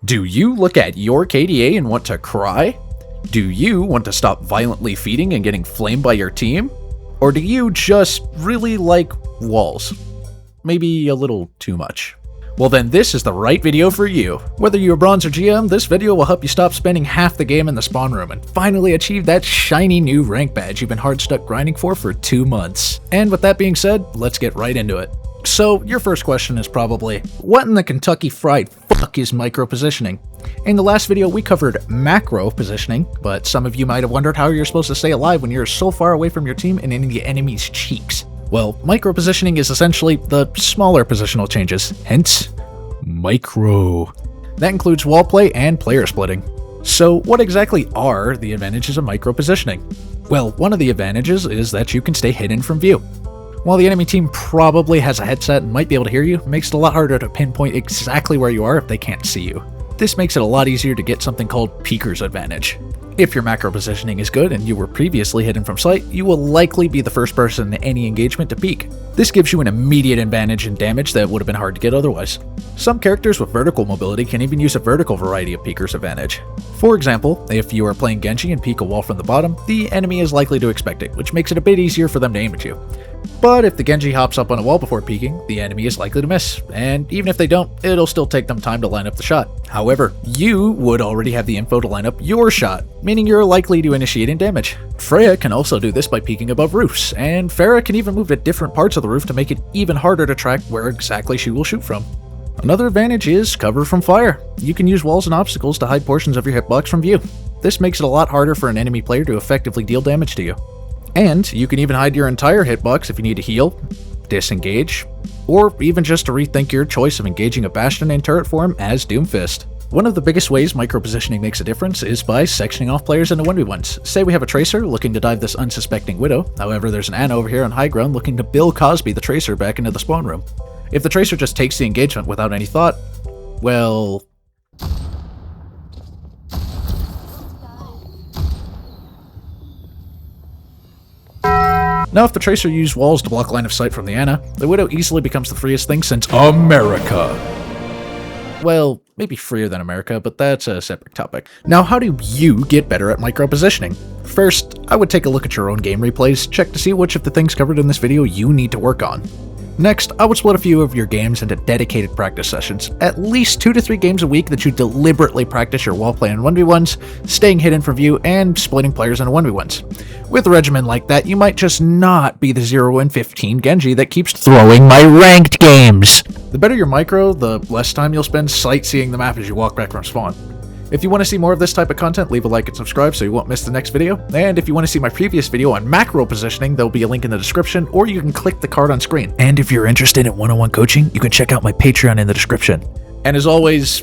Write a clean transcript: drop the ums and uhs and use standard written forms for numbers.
Do you look at your KDA and want to cry? Do you want to stop violently feeding and getting flamed by your team? Or do you just really like walls? Maybe a little too much. Well then, this is the right video for you. Whether you're bronze or GM, this video will help you stop spending half the game in the spawn room and finally achieve that shiny new rank badge you've been hardstuck grinding for 2 months. And with that being said, let's get right into it. So, your first question is probably, what in the Kentucky Fried Fuck is micropositioning? In the last video, we covered macro positioning, but some of you might have wondered how you're supposed to stay alive when you're so far away from your team and in the enemy's cheeks. Well, micropositioning is essentially the smaller positional changes, hence, micro. That includes wall play and player splitting. So, what exactly are the advantages of micropositioning? Well, one of the advantages is that you can stay hidden from view. While the enemy team probably has a headset and might be able to hear you, it makes it a lot harder to pinpoint exactly where you are if they can't see you. This makes it a lot easier to get something called peeker's advantage. If your macro positioning is good and you were previously hidden from sight, you will likely be the first person in any engagement to peek. This gives you an immediate advantage in damage that would have been hard to get otherwise. Some characters with vertical mobility can even use a vertical variety of peeker's advantage. For example, if you are playing Genji and peek a wall from the bottom, the enemy is likely to expect it, which makes it a bit easier for them to aim at you. But if the Genji hops up on a wall before peeking, the enemy is likely to miss, and even if they don't, it'll still take them time to line up the shot. However, you would already have the info to line up your shot, meaning you're likely to initiate damage. Pharah can also do this by peeking above roofs, and Pharah can even move to different parts of the roof to make it even harder to track where exactly she will shoot from. Another advantage is cover from fire. You can use walls and obstacles to hide portions of your hitbox from view. This makes it a lot harder for an enemy player to effectively deal damage to you. And you can even hide your entire hitbox if you need to heal, disengage, or even just to rethink your choice of engaging a Bastion and turret form as Doomfist. One of the biggest ways micropositioning makes a difference is by sectioning off players into 1v1s. Say we have a Tracer looking to dive this unsuspecting Widow, however there's an Ana over here on high ground looking to Bill Cosby the Tracer back into the spawn room. If the Tracer just takes the engagement without any thought, well... Now if the Tracer used walls to block line of sight from the Ana, the Widow easily becomes the freest thing since America. Well, maybe freer than America, but that's a separate topic. Now how do you get better at micropositioning? First, I would take a look at your own game replays, check to see which of the things covered in this video you need to work on. Next, I would split a few of your games into dedicated practice sessions, at least 2 to 3 games a week that you deliberately practice your wall play in 1v1s, staying hidden from view, and splitting players into 1v1s. With a regimen like that, you might just not be the 0-15 Genji that keeps throwing my ranked games! The better your micro, the less time you'll spend sightseeing the map as you walk back from spawn. If you want to see more of this type of content, leave a like and subscribe so you won't miss the next video. And if you want to see my previous video on macro positioning, there'll be a link in the description, or you can click the card on screen. And if you're interested in one-on-one coaching, you can check out my Patreon in the description. And as always,